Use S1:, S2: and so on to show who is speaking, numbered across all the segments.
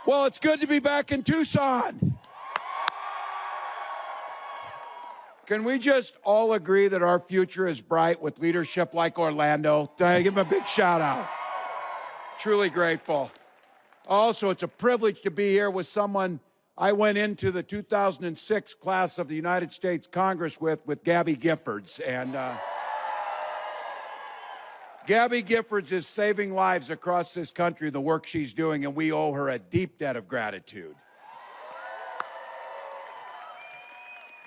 S1: Well, it's good to be back in Tucson. Can we just all agree that our future is bright with leadership like Orlando? Give him a big shout out. Truly grateful. Also, it's a privilege to be here with someone I went into the 2006 class of the United States Congress with Gabby Giffords. And Gabby Giffords is saving lives across this country, the work she's doing, and we owe her a deep debt of gratitude.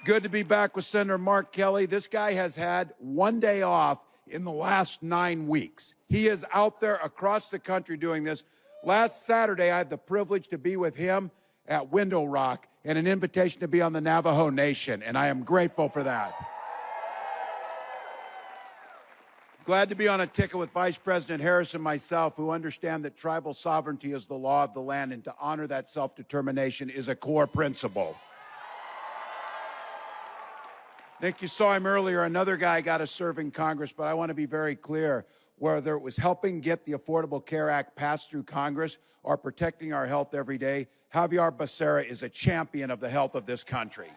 S1: Good to be back with Senator Mark Kelly. This guy has had one day off in the last 9 weeks. He is out there across the country doing this. Last Saturday, I had the privilege to be with him at Window Rock and an invitation to be on the Navajo Nation, and I am grateful for that. Glad to be on a ticket with Vice President Harris and myself, who understand that tribal sovereignty is the law of the land, and to honor that self-determination is a core principle. I think you saw him earlier. Another guy got to serve in Congress, but I want to be very clear. Whether it was helping get the Affordable Care Act passed through Congress or protecting our health every day, Javier Becerra is a champion of the health of this country.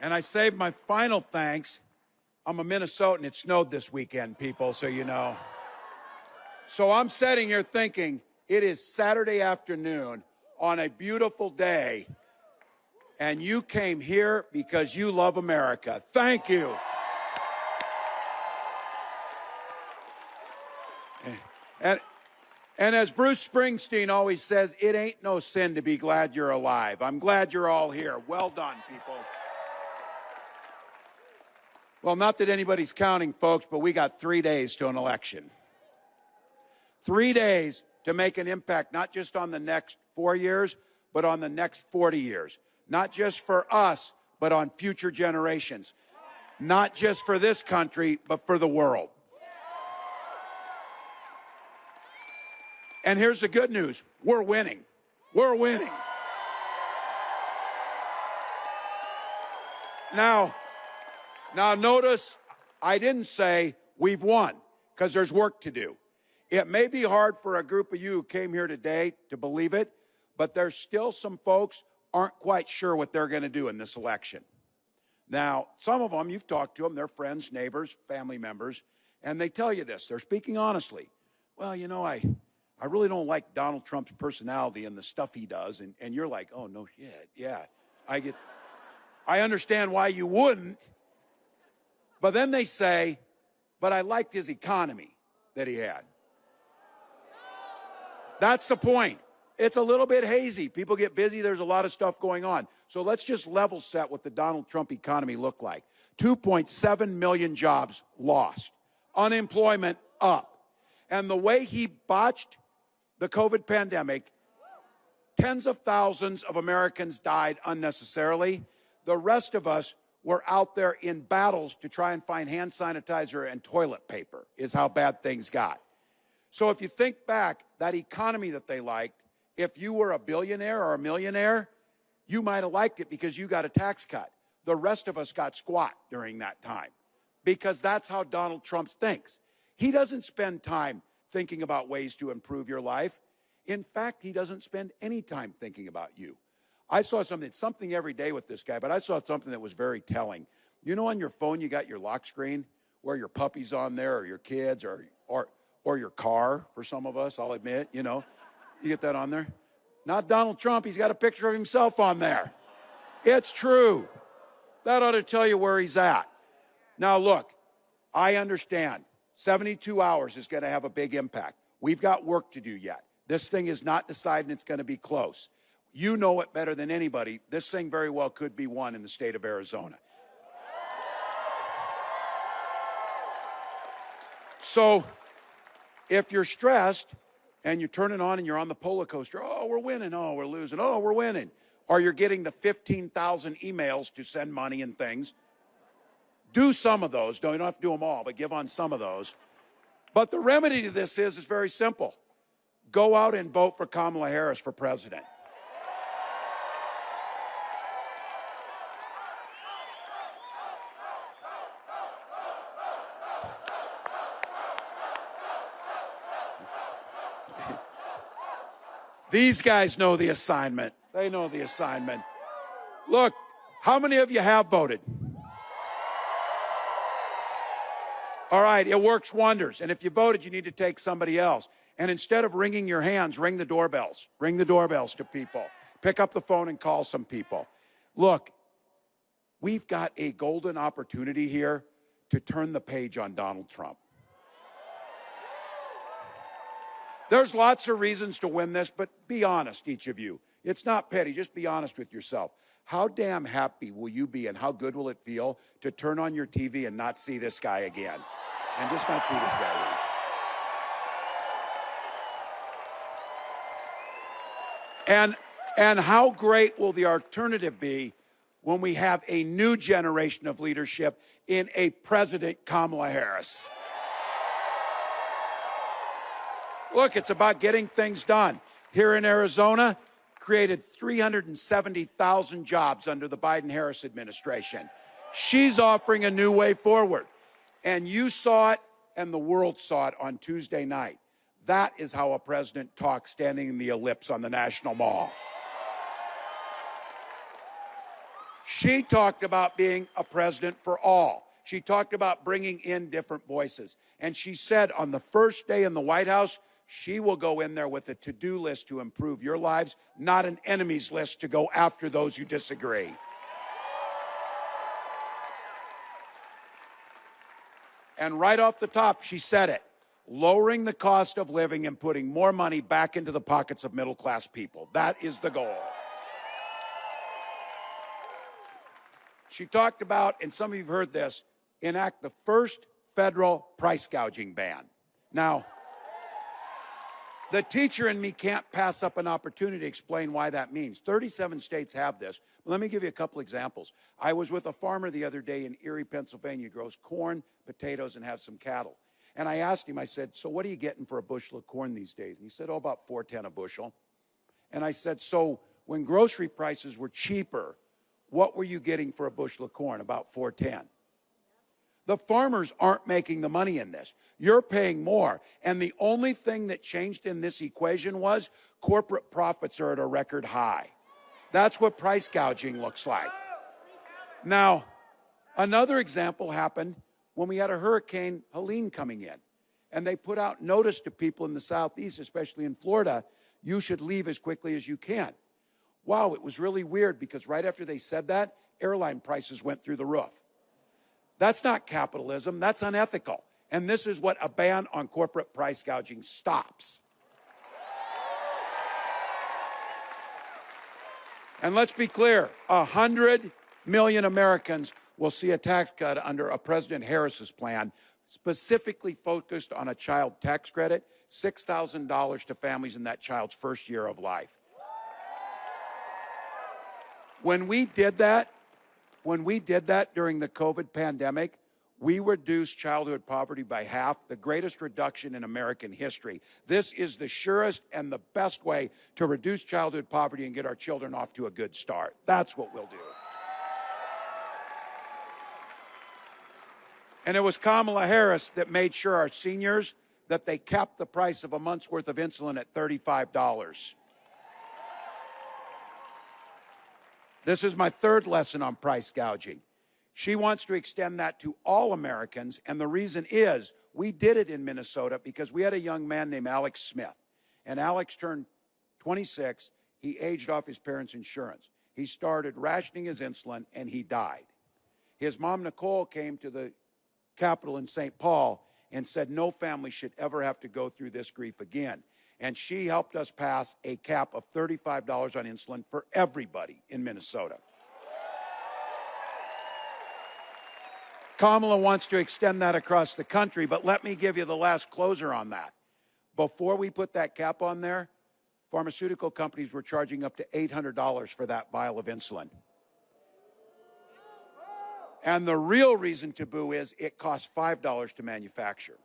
S1: And I saved my final thanks. I'm a Minnesotan. It snowed this weekend, people, so you know. So I'm sitting here thinking it is Saturday afternoon on a beautiful day, and you came here because you love America. Thank you. And as Bruce Springsteen always says, it ain't no sin to be glad you're alive. I'm glad you're all here. Well done, people. Well, not that anybody's counting, folks, but we got 3 days to an election. 3 days to make an impact, not just on the next 4 years, but on the next 40 years. Not just for us, but on future generations. Not just for this country, but for the world. And here's the good news. We're winning. We're winning. Now notice I didn't say we've won, because there's work to do. It may be hard for a group of you who came here today to believe it, but there's still some folks aren't quite sure what they're going to do in this election. Now, some of them, you've talked to them, they're friends, neighbors, family members, and they tell you this. They're speaking honestly. Well, you know, I really don't like Donald Trump's personality and the stuff he does. And you're like, oh, no shit, yeah. I understand why you wouldn't. But then they say, but I liked his economy that he had. That's the point. It's a little bit hazy. People get busy. There's a lot of stuff going on. So let's just level set what the Donald Trump economy looked like. 2.7 million jobs lost. Unemployment up. And the way he botched the COVID pandemic, tens of thousands of Americans died unnecessarily. The rest of us were out there in battles to try and find hand sanitizer and toilet paper, is how bad things got. So if you think back, that economy that they liked, if you were a billionaire or a millionaire, you might have liked it because you got a tax cut. The rest of us got squat during that time, because that's how Donald Trump thinks. He doesn't spend time thinking about ways to improve your life. In fact, he doesn't spend any time thinking about you. I saw something every day with this guy, but I saw something that was very telling. You know, on your phone, you got your lock screen where your puppy's on there, or your kids, or your car, for some of us, I'll admit, you know. You get that on there? Not Donald Trump. He's got a picture of himself on there. It's true. That ought to tell you where he's at. Now, look, I understand 72 hours is going to have a big impact. We've got work to do yet. This thing is not decided, and it's going to be close. You know it better than anybody. This thing very well could be won in the state of Arizona. So if you're stressed and you turn it on and you're on the polar coaster, oh, we're winning, oh, we're losing, oh, we're winning, or you're getting the 15,000 emails to send money and things, do some of those. You don't have to do them all, but give on some of those. But the remedy to this is very simple. Go out and vote for Kamala Harris for president. These guys know the assignment. They know the assignment. Look, how many of you have voted? All right, it works wonders. And if you voted, you need to take somebody else. And instead of wringing your hands, ring the doorbells. Ring the doorbells to people. Pick up the phone and call some people. Look, we've got a golden opportunity here to turn the page on Donald Trump. There's lots of reasons to win this, but be honest, each of you. It's not petty. Just be honest with yourself. How damn happy will you be and how good will it feel to turn on your TV and not see this guy again? And just not see this guy again. And how great will the alternative be when we have a new generation of leadership in a President Kamala Harris? Look, it's about getting things done. Here in Arizona, created 370,000 jobs under the Biden-Harris administration. She's offering a new way forward. And you saw it, and the world saw it on Tuesday night. That is how a president talks standing in the ellipse on the National Mall. She talked about being a president for all. She talked about bringing in different voices. And she said on the first day in the White House, she will go in there with a to-do list to improve your lives, not an enemies list to go after those who disagree. And right off the top, she said it, lowering the cost of living and putting more money back into the pockets of middle-class people. That is the goal. She talked about, and some of you have heard this, enact the first federal price gouging ban. Now, the teacher in me can't pass up an opportunity to explain why that means. 37 states have this. Let me give you a couple examples. I was with a farmer the other day in Erie, Pennsylvania, who grows corn, potatoes, and has some cattle. And I asked him, I said, so what are you getting for a bushel of corn these days? And he said, oh, about $4.10 a bushel. And I said, so when grocery prices were cheaper, what were you getting for a bushel of corn? About $4.10. The farmers aren't making the money in this. You're paying more. And the only thing that changed in this equation was corporate profits are at a record high. That's what price gouging looks like. Now, another example happened when we had a Hurricane Helene coming in. And they put out notice to people in the Southeast, especially in Florida, you should leave as quickly as you can. Wow, it was really weird because right after they said that, airline prices went through the roof. That's not capitalism, that's unethical. And this is what a ban on corporate price gouging stops. And let's be clear, 100 million Americans will see a tax cut under a President Harris's plan, specifically focused on a child tax credit, $6,000 to families in that child's first year of life. When we did that during the COVID pandemic, we reduced childhood poverty by half, the greatest reduction in American history. This is the surest and the best way to reduce childhood poverty and get our children off to a good start. That's what we'll do. And it was Kamala Harris that made sure our seniors, that they capped the price of a month's worth of insulin at $35. This is my third lesson on price gouging. She wants to extend that to all Americans, and the reason is we did it in Minnesota because we had a young man named Alex Smith, and Alex turned 26. He aged off his parents' insurance. He started rationing his insulin, and he died. His mom, Nicole, came to the Capitol in St. Paul and said no family should ever have to go through this grief again. And she helped us pass a cap of $35 on insulin for everybody in Minnesota. Kamala wants to extend that across the country, but let me give you the last closer on that. Before we put that cap on there, pharmaceutical companies were charging up to $800 for that vial of insulin. And the real reason to boo is it costs $5 to manufacture.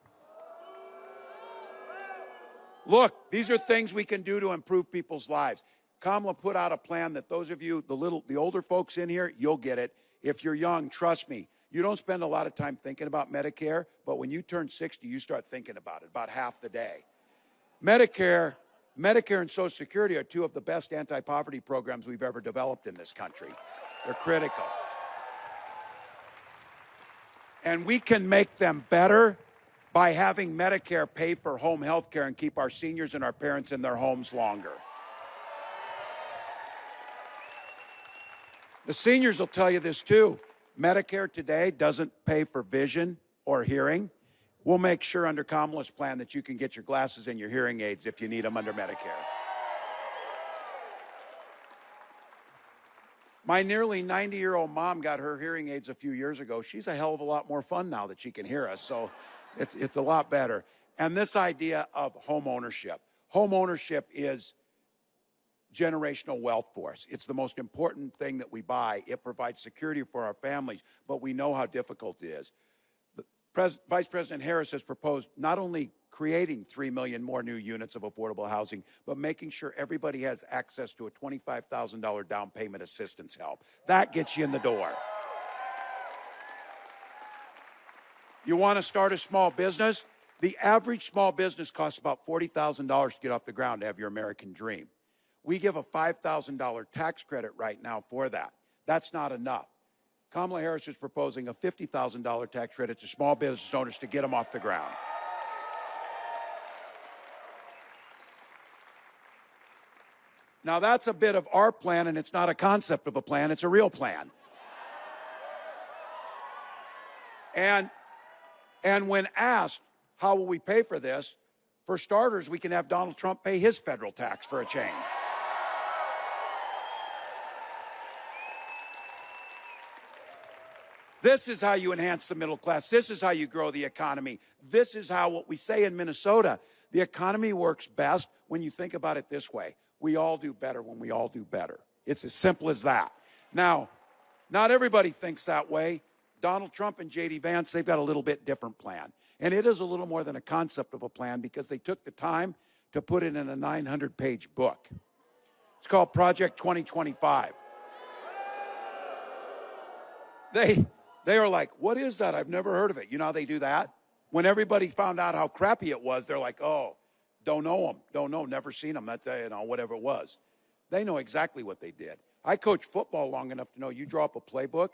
S1: Look, these are things we can do to improve people's lives. Kamala put out a plan that those of you, the older folks in here, you'll get it. If you're young, trust me, you don't spend a lot of time thinking about Medicare, but when you turn 60, you start thinking about it, about half the day. Medicare Medicare and Social Security are two of the best anti-poverty programs we've ever developed in this country. They're critical. And we can make them better by having Medicare pay for home health care and keep our seniors and our parents in their homes longer. The seniors will tell you this too. Medicare today doesn't pay for vision or hearing. We'll make sure under Kamala's plan that you can get your glasses and your hearing aids if you need them under Medicare. My nearly 90-year-old mom got her hearing aids a few years ago. She's a hell of a lot more fun now that she can hear us, so it's a lot better. And this idea of home ownership. Home ownership is generational wealth for us. It's the most important thing that we buy. It provides security for our families, but we know how difficult it is. Vice President Harris has proposed not only creating 3 million more new units of affordable housing, but making sure everybody has access to a $25,000 down payment assistance help. That gets you in the door. You want to start a small business? The average small business costs about $40,000 to get off the ground to have your American dream. We give a $5,000 tax credit right now for that. That's not enough. Kamala Harris is proposing a $50,000 tax credit to small business owners to get them off the ground. Now, that's a bit of our plan, and it's not a concept of a plan, it's a real plan. And when asked, how will we pay for this? For starters, we can have Donald Trump pay his federal tax for a change. This is how you enhance the middle class. This is how you grow the economy. This is how, what we say in Minnesota, the economy works best when you think about it this way. We all do better when we all do better. It's as simple as that. Now, not everybody thinks that way. Donald Trump and J.D. Vance, they've got a little bit different plan. And it is a little more than a concept of a plan because they took the time to put it in a 900-page book. It's called Project 2025. They are like, what is that? I've never heard of it. You know how they do that? When everybody found out how crappy it was, they're like, oh, don't know them. Don't know, never seen them. That's, whatever it was. They know exactly what they did. I coached football long enough to know you draw up a playbook,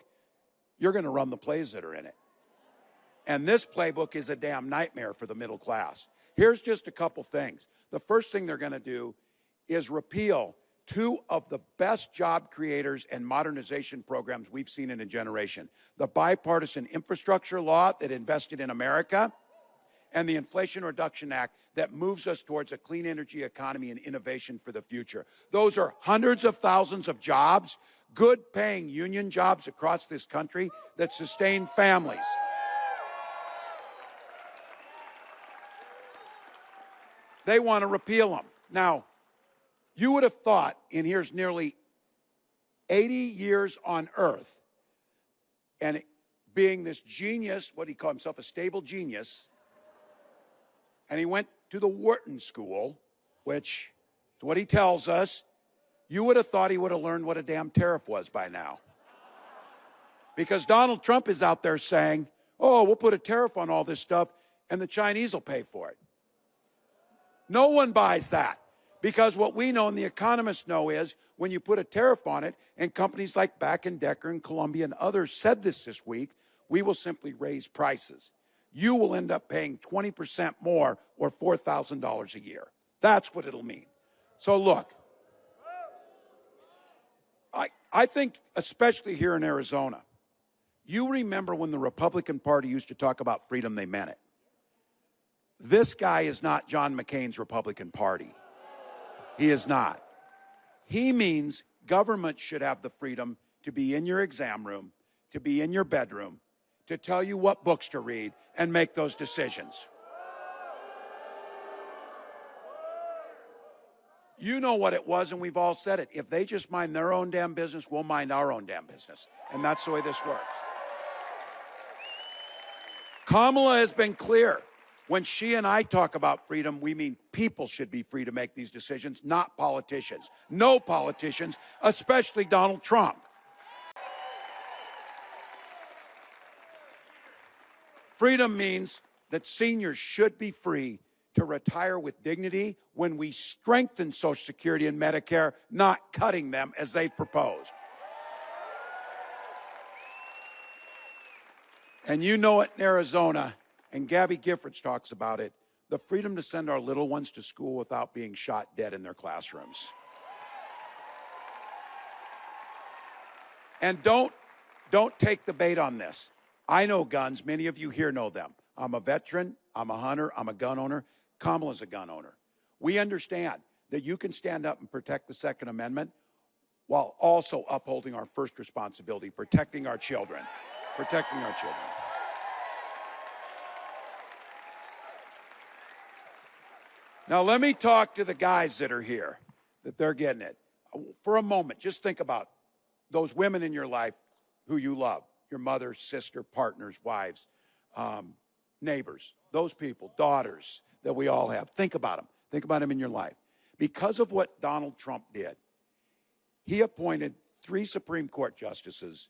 S1: you're going to run the plays that are in it. And this playbook is a damn nightmare for the middle class. Here's just a couple things. The first thing they're going to do is repeal two of the best job creators and modernization programs we've seen in a generation. The bipartisan infrastructure law that invested in America and the Inflation Reduction Act that moves us towards a clean energy economy and innovation for the future. Those are hundreds of thousands of jobs, good paying union jobs across this country that sustain families. They want to repeal them. Now, you would have thought, and here's nearly 80 years on Earth, and being this genius, what he called himself, a stable genius, and he went to the Wharton School, which is what he tells us, you would have thought he would have learned what a damn tariff was by now. Because Donald Trump is out there saying, oh, we'll put a tariff on all this stuff, and the Chinese will pay for it. No one buys that. Because what we know and the economists know is when you put a tariff on it, and companies like Back & Decker and Columbia and others said this week, we will simply raise prices. You will end up paying 20% more or $4,000 a year. That's what it'll mean. So look, I think especially here in Arizona, you remember when the Republican Party used to talk about freedom, they meant it. This guy is not John McCain's Republican Party. He is not. He means government should have the freedom to be in your exam room, to be in your bedroom, to tell you what books to read and make those decisions. You know what it was, and we've all said it. If they just mind their own damn business, we'll mind our own damn business. And that's the way this works. Kamala has been clear. When she and I talk about freedom, we mean people should be free to make these decisions, not politicians. No politicians, especially Donald Trump. Freedom means that seniors should be free to retire with dignity when we strengthen Social Security and Medicare, not cutting them as they proposed. And you know it in Arizona, and Gabby Giffords talks about it, the freedom to send our little ones to school without being shot dead in their classrooms. And don't take the bait on this. I know guns. Many of you here know them. I'm a veteran. I'm a hunter. I'm a gun owner. Kamala's a gun owner. We understand that you can stand up and protect the Second Amendment while also upholding our first responsibility, protecting our children. Protecting our children. Now, let me talk to the guys that are here, that they're getting it. For a moment, just think about those women in your life who you love, your mother, sister, partners, wives, neighbors, those people, daughters that we all have. Think about them. Think about them in your life. Because of what Donald Trump did, he appointed 3 Supreme Court justices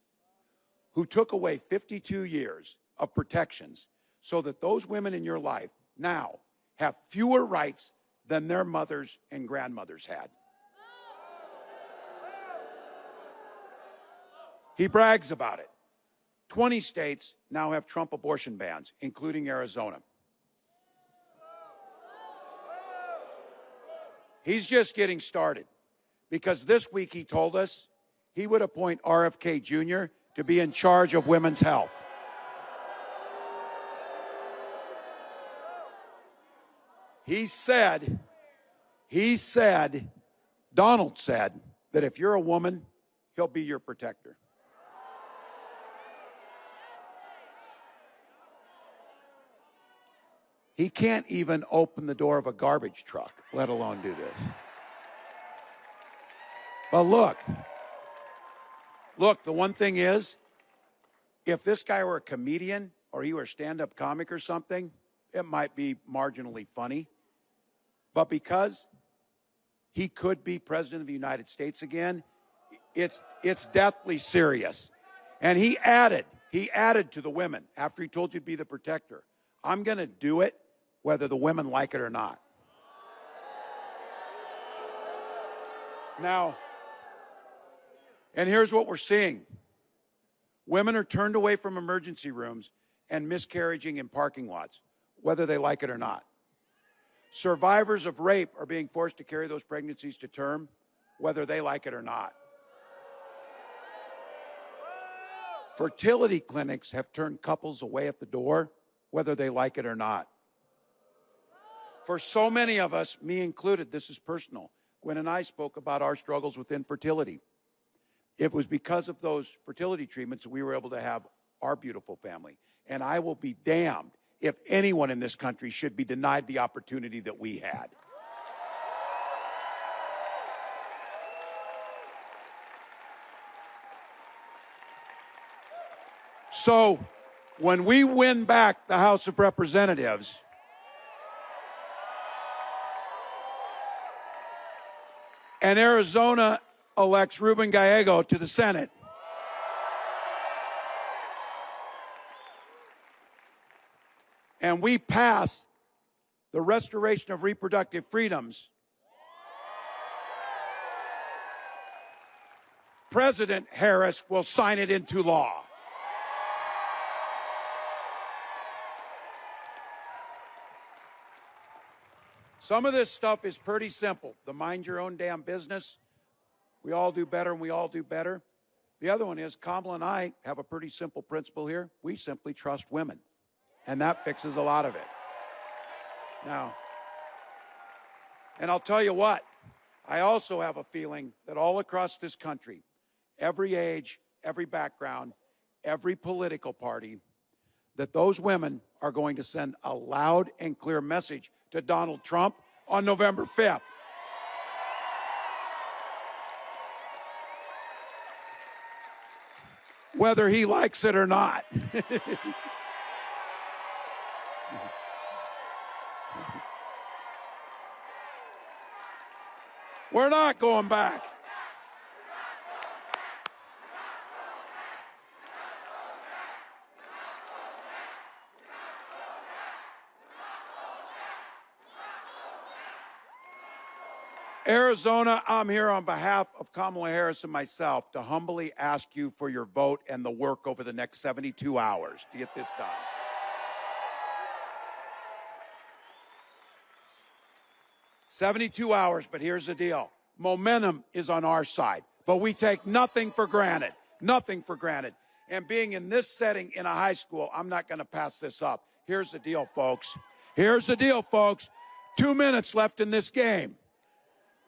S1: who took away 52 years of protections so that those women in your life now have fewer rights than their mothers and grandmothers had. He brags about it. 20 states now have Trump abortion bans, including Arizona. He's just getting started because this week he told us he would appoint RFK Jr. to be in charge of women's health. He said, Donald said that if you're a woman, he'll be your protector. He can't even open the door of a garbage truck, let alone do this. But look, the one thing is, if this guy were a comedian or he were a stand-up comic or something, it might be marginally funny. But because he could be president of the United States again, it's deathly serious. And he added to the women, after he told you to be the protector, I'm going to do it whether the women like it or not. Now, and here's what we're seeing. Women are turned away from emergency rooms and miscarrying in parking lots, whether they like it or not. Survivors of rape are being forced to carry those pregnancies to term, whether they like it or not. Fertility clinics have turned couples away at the door, whether they like it or not. For so many of us, me included, this is personal. Gwen and I spoke about our struggles with infertility. It was because of those fertility treatments that we were able to have our beautiful family. And I will be damned if anyone in this country should be denied the opportunity that we had. So when we win back the House of Representatives, and Arizona elects Ruben Gallego to the Senate, and we pass the restoration of reproductive freedoms, President Harris will sign it into law. Some of this stuff is pretty simple. The mind your own damn business. We all do better and we all do better. The other one is Kamala and I have a pretty simple principle here. We simply trust women. And that fixes a lot of it. Now, and I'll tell you what, I also have a feeling that all across this country, every age, every background, every political party, that those women are going to send a loud and clear message to Donald Trump on November 5th. Whether he likes it or not. We're not going back. Arizona, I'm here on behalf of Kamala Harris and myself to humbly ask you for your vote and the work over the next 72 hours to get this done. 72 hours, but here's the deal. Momentum is on our side, but we take nothing for granted, nothing for granted. And being in this setting in a high school, I'm not going to pass this up. Here's the deal, folks. Here's the deal, folks. 2 minutes left in this game.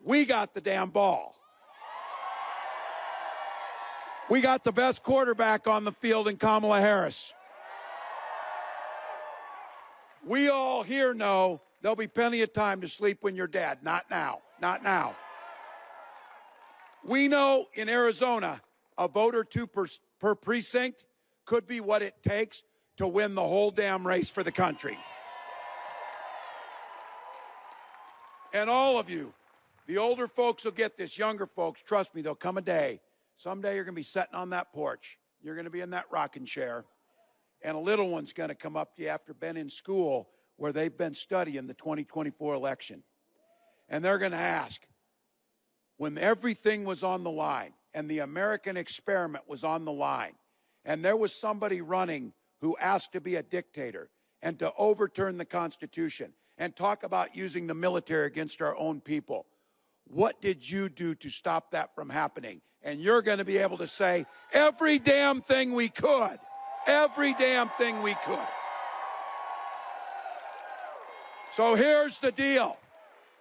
S1: We got the damn ball. We got the best quarterback on the field in Kamala Harris. We all here know there'll be plenty of time to sleep when you're dead. Not now. Not now. We know in Arizona, a vote or two per precinct could be what it takes to win the whole damn race for the country. And all of you, the older folks will get this. Younger folks, trust me, there'll come a day. Someday you're going to be sitting on that porch. You're going to be in that rocking chair. And a little one's going to come up to you after being in school where they've been studying the 2024 election. And they're going to ask, when everything was on the line and the American experiment was on the line, and there was somebody running who asked to be a dictator and to overturn the Constitution and talk about using the military against our own people, what did you do to stop that from happening? And you're going to be able to say, every damn thing we could. Every damn thing we could. So here's the deal.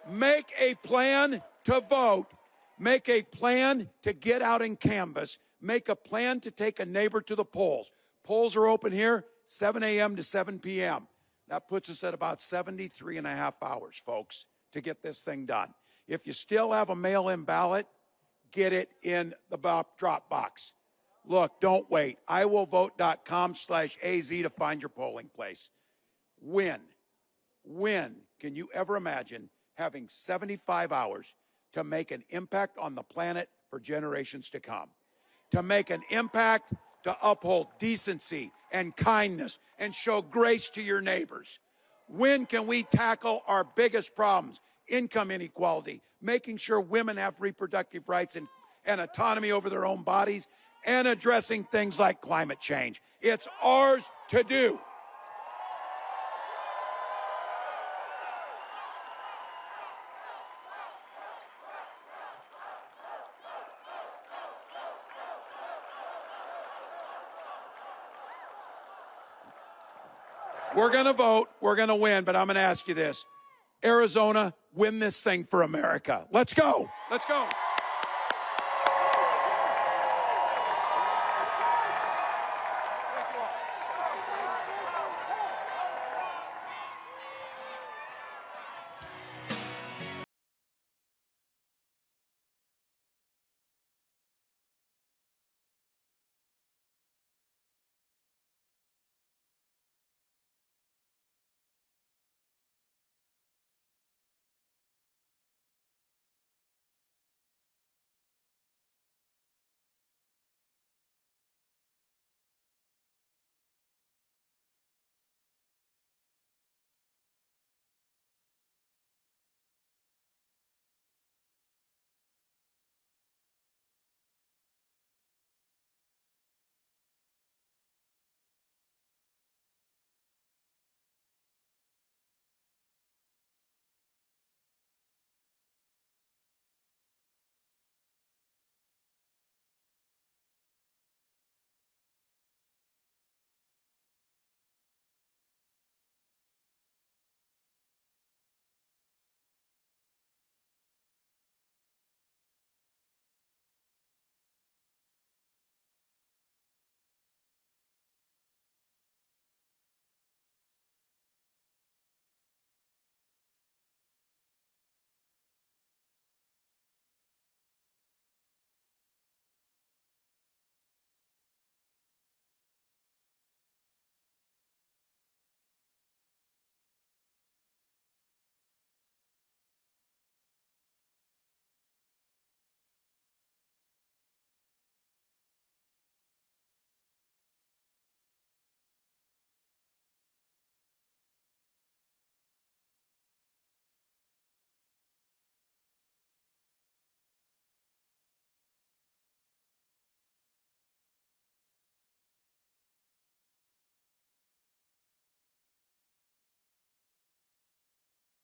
S1: Make a plan to vote. Make a plan to get out and canvass. Make a plan to take a neighbor to the polls. Polls are open here 7 a.m. to 7 p.m. That puts us at about 73 and a half hours, folks, to get this thing done. If you still have a mail-in ballot, get it in the drop box. Look, don't wait. iwillvote.com/AZ to find your polling place. When can you ever imagine having 75 hours to make an impact on the planet for generations to come? To make an impact to uphold decency and kindness and show grace to your neighbors? When can we tackle our biggest problems? Income inequality, making sure women have reproductive rights and autonomy over their own bodies, and addressing things like climate change. It's ours to do. We're going to vote. We're going to win. But I'm going to ask you this. Arizona, win this thing for America. Let's go. Let's go.